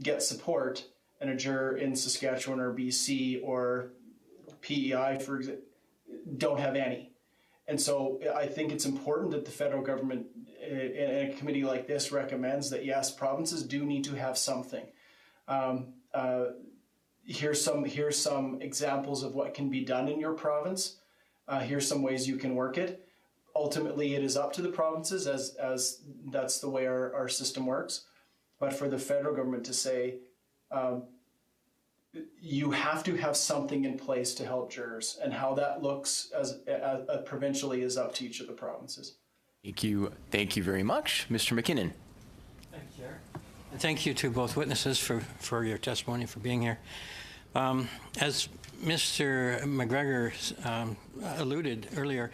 get support, and a juror in Saskatchewan or BC or PEI, for example, don't have any. And so I think it's important that the federal government in a committee like this recommends that, yes, provinces do need to have something. Here's some examples of what can be done in your province. Here's some ways you can work it. Ultimately, it is up to the provinces, as that's the way our system works. But for the federal government to say, you have to have something in place to help jurors, and how that looks as provincially is up to each of the provinces. Thank you very much. Mr. McKinnon. Thank you, Chair. And thank you to both witnesses for your testimony, for being here. As Mr. McGregor alluded earlier,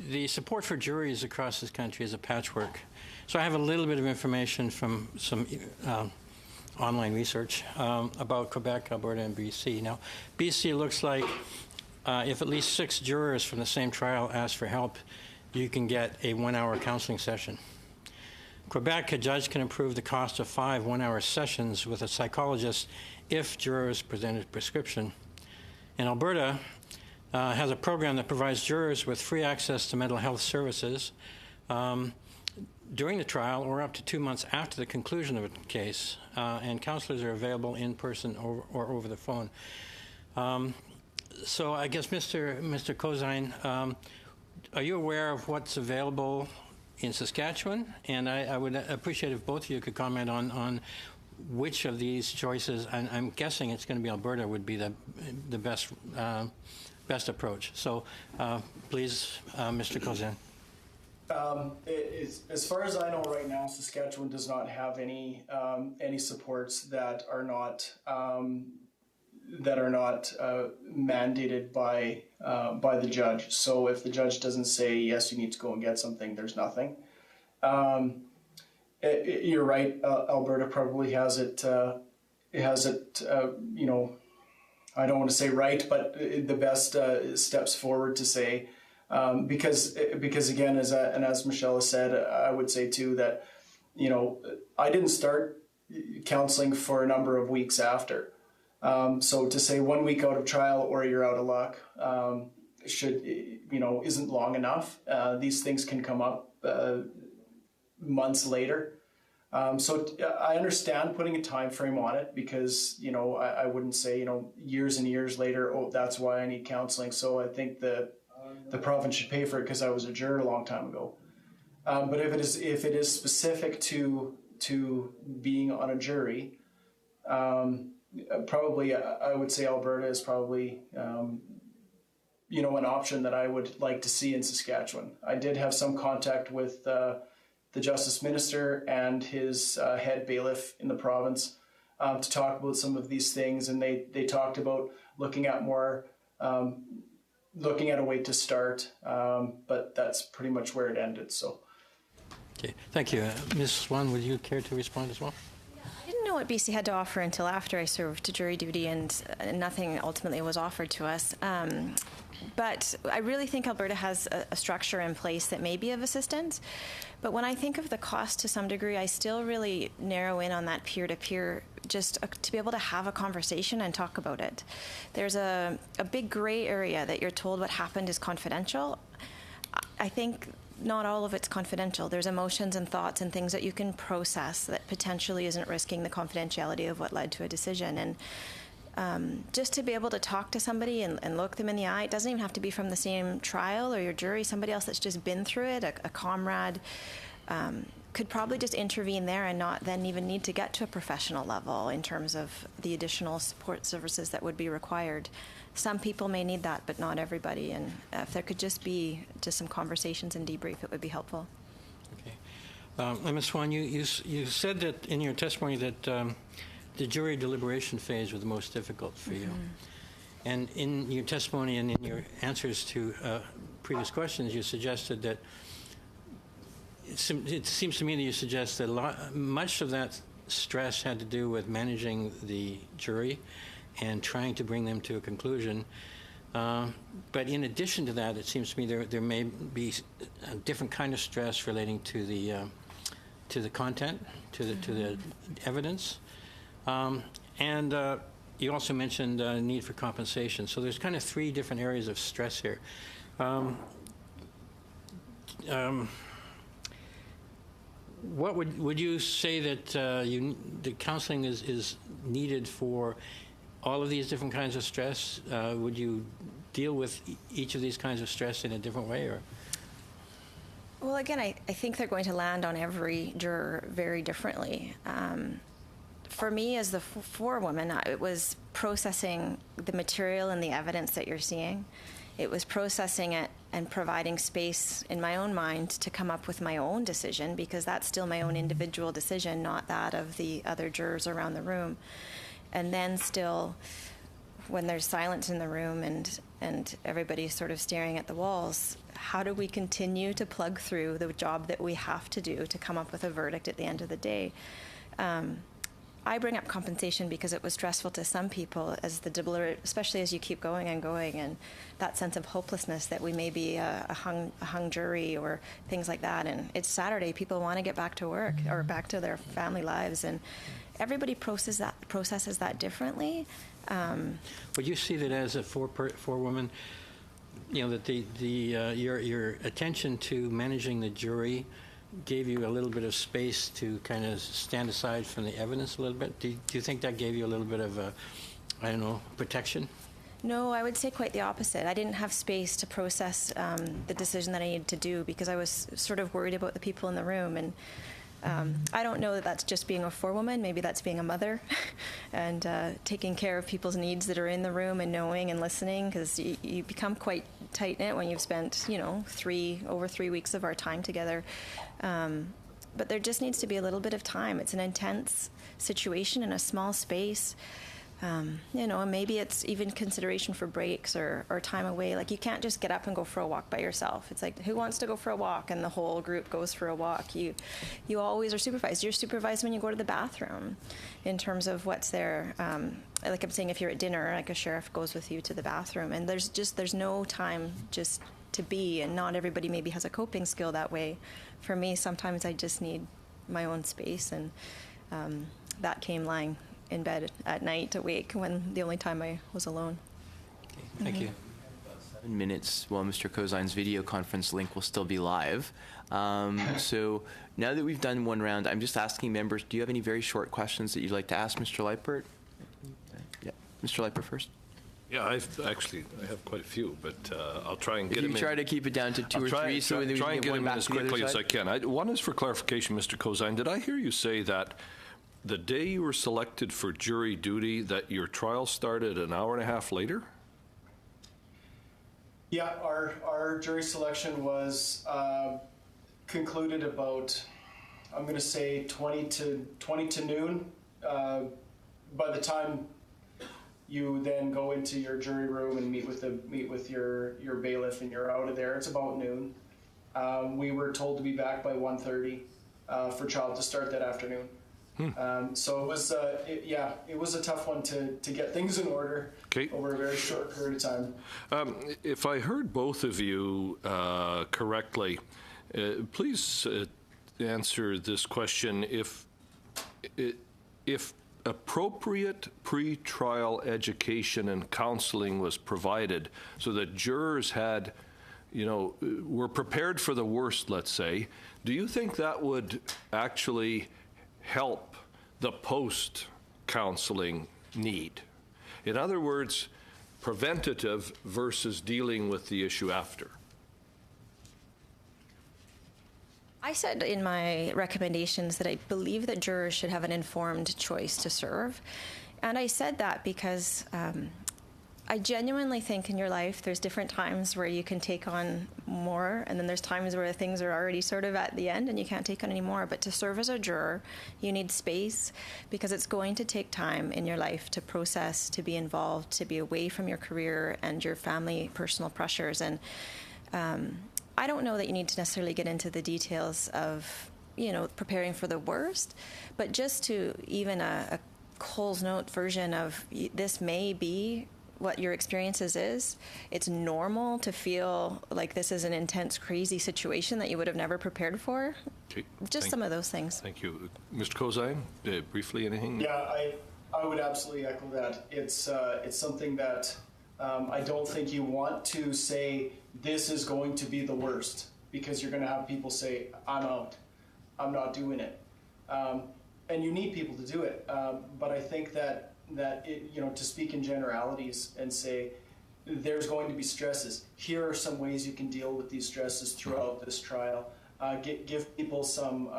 the support for juries across this country is a patchwork. So I have a little bit of information from some online research about Quebec, Alberta, and BC. Now, BC looks like if at least 6 jurors from the same trial ask for help, you can get a 1-hour counseling session. Quebec, a judge can approve the cost of 5 one-hour sessions with a psychologist if jurors present a prescription. And Alberta has a program that provides jurors with free access to mental health services during the trial or up to 2 months after the conclusion of a case, and counselors are available in person or over the phone. So I guess, Mr. Kozine, are you aware of what's available in Saskatchewan? And I would appreciate if both of you could comment on which of these choices, and I'm guessing it's going to be Alberta, would be the best best approach. So please, Mr. Kozan. As far as I know right now, Saskatchewan does not have any supports that are not mandated by the judge. So if the judge doesn't say yes, you need to go and get something, there's nothing. You're right. Alberta probably has it. You know, I don't want to say right, but the best steps forward to say. Because again, as Michelle has said, I would say too that, you know, I didn't start counseling for a number of weeks after. So to say 1 week out of trial or you're out of luck isn't long enough. These things can come up months later. So I understand putting a time frame on it because, you know, I wouldn't say, you know, years and years later, oh, that's why I need counseling. So I think the province should pay for it because I was a juror a long time ago. But if it is specific to being on a jury, probably I would say Alberta is probably an option that I would like to see in Saskatchewan. I did have some contact with the Justice Minister and his head bailiff in the province to talk about some of these things, and they talked about looking at a way to start, but that's pretty much where it ended. So, okay, thank you. Ms. Swan, would you care to respond as well? I didn't know what BC had to offer until after I served jury duty, and nothing ultimately was offered to us. But I really think Alberta has a structure in place that may be of assistance. But when I think of the cost to some degree, I still really narrow in on that peer-to-peer, just to be able to have a conversation and talk about it. There's a big gray area that you're told what happened is confidential. I think not all of it's confidential. There's emotions and thoughts and things that you can process that potentially isn't risking the confidentiality of what led to a decision. And just to be able to talk to somebody and look them in the eye, it doesn't even have to be from the same trial or your jury, somebody else that's just been through it, a comrade, could probably just intervene there and not then even need to get to a professional level in terms of the additional support services that would be required. Some people may need that, but not everybody. And if there could just be some conversations and debrief, it would be helpful. Okay. Ms. Swan, you said that in your testimony that the jury deliberation phase was the most difficult for you. And in your testimony and in your answers to previous questions, you suggested that it seems to me that you suggest that much of that stress had to do with managing the jury and trying to bring them to a conclusion. But in addition to that, it seems to me there may be a different kind of stress relating to the content, to the evidence. And you also mentioned need for compensation. So there's kind of three different areas of stress here. What would you say that the counseling is needed for all of these different kinds of stress? Would you deal with each of these kinds of stress in a different way, or? Well, again, I think they're going to land on every juror very differently. For me, as the forewoman, it was processing the material and the evidence that you're seeing. It was processing it and providing space in my own mind to come up with my own decision, because that's still my own individual decision, not that of the other jurors around the room. And then still, when there's silence in the room and everybody's sort of staring at the walls, how do we continue to plug through the job that we have to do to come up with a verdict at the end of the day? I bring up compensation because it was stressful to some people, as especially as you keep going and going, and that sense of hopelessness that we may be a hung jury or things like that. And it's Saturday, people want to get back to work or back to their family lives, and everybody processes that differently. Would you see that as a forewoman, that your attention to managing the jury gave you a little bit of space to kind of stand aside from the evidence a little bit? Do you think that gave you a little bit of protection? No, I would say quite the opposite. I didn't have space to process the decision that I needed to do because I was sort of worried about the people in the room. And I don't know that that's just being a forewoman. Maybe that's being a mother and taking care of people's needs that are in the room and knowing and listening, because you become quite tight-knit when you've spent, over 3 weeks of our time together. But there just needs to be a little bit of time. It's an intense situation in a small space. And maybe it's even consideration for breaks or time away. Like, you can't just get up and go for a walk by yourself. It's like, who wants to go for a walk? And the whole group goes for a walk. You always are supervised. You're supervised when you go to the bathroom in terms of what's there. Like I'm saying, if you're at dinner, like a sheriff goes with you to the bathroom. And there's no time just to be, and not everybody maybe has a coping skill that way. For me, sometimes I just need my own space, and that came lying in bed at night awake when the only time I was alone. Thank you. 7 minutes while Mr. Cozine's video conference link will still be live. So now that we've done one round, I'm just asking members, do you have any very short questions that you'd like to ask Mr. Leipert? Yeah, Mr. Leipert first. Yeah, I have quite a few, but I'll try and get them in. If you try to keep it down to two or three, so that we try can and get get one them in back as to the other quickly as side. I can. One is for clarification, Mr. Cozine. Did I hear you say that the day you were selected for jury duty, that your trial started an hour and a half later? Yeah, our jury selection was concluded about, I'm going to say 20 to noon. By the time you then go into your jury room and meet with your bailiff and you're out of there, it's about noon. We were told to be back by 1:30 for trial to start that afternoon. So it was, it was a tough one to get things in order over a very short period of time. If I heard both of you correctly, please answer this question. If appropriate pre-trial education and counseling was provided so that jurors had, were prepared for the worst, let's say, do you think that would actually help the post-counseling need? In other words, preventative versus dealing with the issue after. I said in my recommendations that I believe that jurors should have an informed choice to serve. And I said that because I genuinely think in your life there's different times where you can take on more, and then there's times where things are already sort of at the end and you can't take on any more. But to serve as a juror, you need space, because it's going to take time in your life to process, to be involved, to be away from your career and your family personal pressures. And I don't know that you need to necessarily get into the details of, preparing for the worst, but just to even a Coles Note version of this may be what your experiences is. It's normal to feel like this is an intense, crazy situation that you would have never prepared for. Okay. Just some of those things. Thank you. Mr. Cozine, briefly, anything? Yeah, I would absolutely echo that. It's something that I don't think you want to say this is going to be the worst, because you're going to have people say, I'm out, I'm not doing it. And you need people to do it. But I think that it, to speak in generalities and say, there's going to be stresses. Here are some ways you can deal with these stresses throughout this trial. Give people some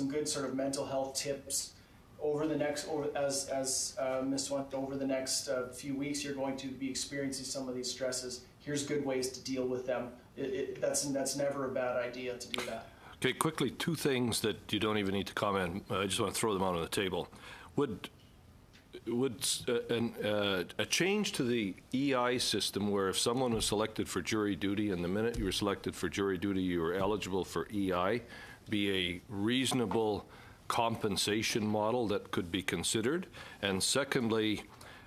good sort of mental health tips. Over the next, as Ms. Went, over the next few weeks, you're going to be experiencing some of these stresses. Here's good ways to deal with them. That's never a bad idea to do that. Okay, quickly, two things that you don't even need to comment. I just want to throw them out on the table. Would a change to the EI system, where if someone was selected for jury duty and the minute you were selected for jury duty you were eligible for EI, be a reasonable compensation model that could be considered? And secondly,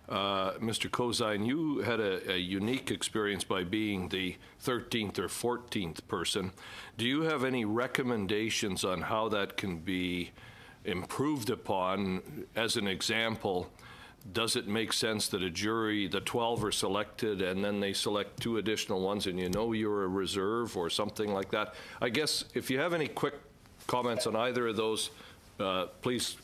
Mr. Cozine, you had a unique experience by being the 13th or 14th person. Do you have any recommendations on how that can be improved upon? As an example, does it make sense that a jury, the 12 are selected and then they select 2 additional ones and you're a reserve or something like that? I guess if you have any quick comments on either of those, please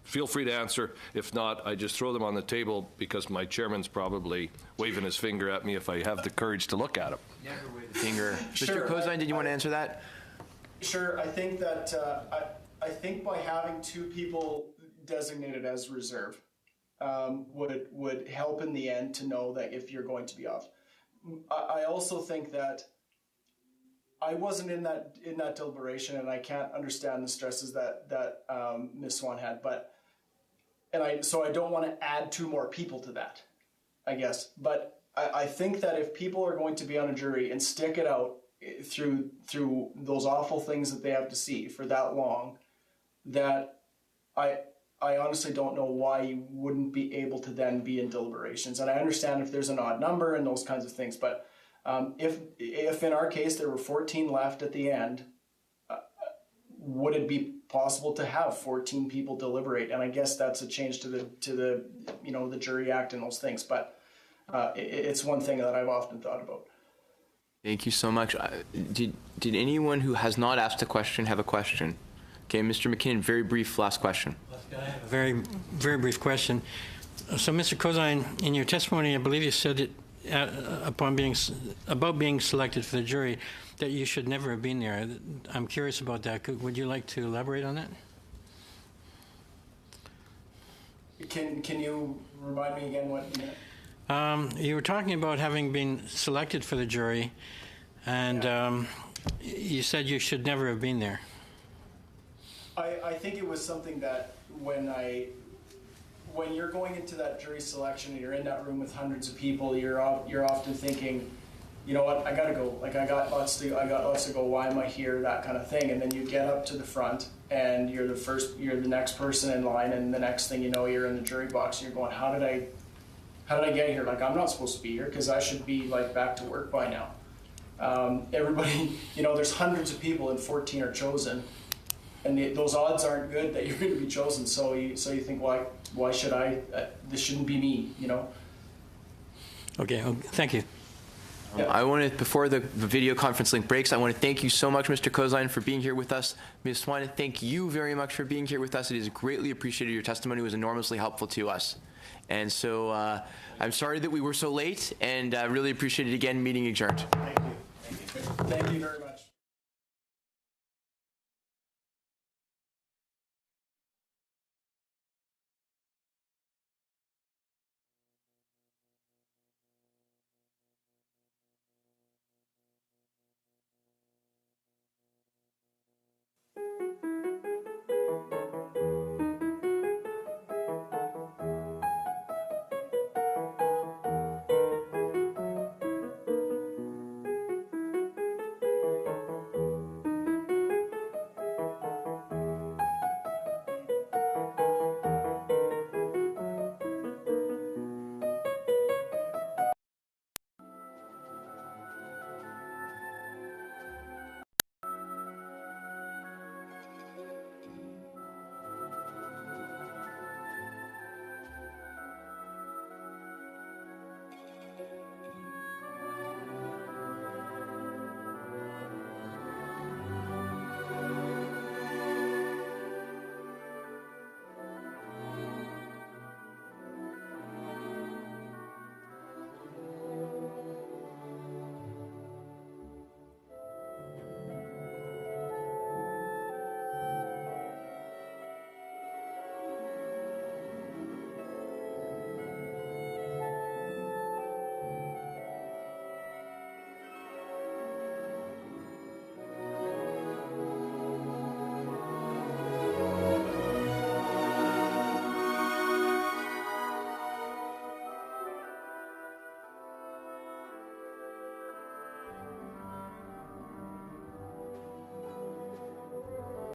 feel free to answer. If not, I just throw them on the table because my chairman's probably waving his finger at me if I have the courage to look at him. Never wave the finger. Sure. Mr. Cozine, did you want to answer that? Sure. I think that I think by having 2 people designated as reserve would help in the end to know that if you're going to be off. I also think that I wasn't in that deliberation, and I can't understand the stresses that Ms. Swan had. So I don't want to add 2 more people to that, I guess. But I think that if people are going to be on a jury and stick it out through those awful things that they have to see for that long, that I honestly don't know why you wouldn't be able to then be in deliberations. And I understand if there's an odd number and those kinds of things, but if in our case there were 14 left at the end, would it be possible to have 14 people deliberate? And I guess that's a change to the the Jury Act and those things. But it's one thing that I've often thought about. Thank you so much. Did anyone who has not asked a question have a question? Okay, Mr. McKinnon, very brief last question. I have a very, very brief question. So, Mr. Cozine, in your testimony, I believe you said it about being selected for the jury that you should never have been there. I'm curious about that. Would you like to elaborate on that? Can you remind me again what you meant? You were talking about having been selected for the jury, and you said you should never have been there. I think it was something that when you're going into that jury selection and you're in that room with hundreds of people, you're often thinking, you know what, I gotta go. Like I got lots to go. Why am I here? That kind of thing. And then you get up to the front, and you're the next person in line, and the next thing you know, you're in the jury box, and you're going, how did I get here? Like I'm not supposed to be here because I should be like back to work by now. Everybody, there's hundreds of people and 14 are chosen. And those odds aren't good that you're going to be chosen. So you think, why should I? This shouldn't be me, Okay, thank you. Yeah. I want to, before the video conference link breaks, I want to thank you so much, Mr. Cozine, for being here with us. Ms. Swan, thank you very much for being here with us. It is greatly appreciated. Your testimony was enormously helpful to us. And so I'm sorry that we were so late, and really appreciate it again. Meeting adjourned. Thank you very much.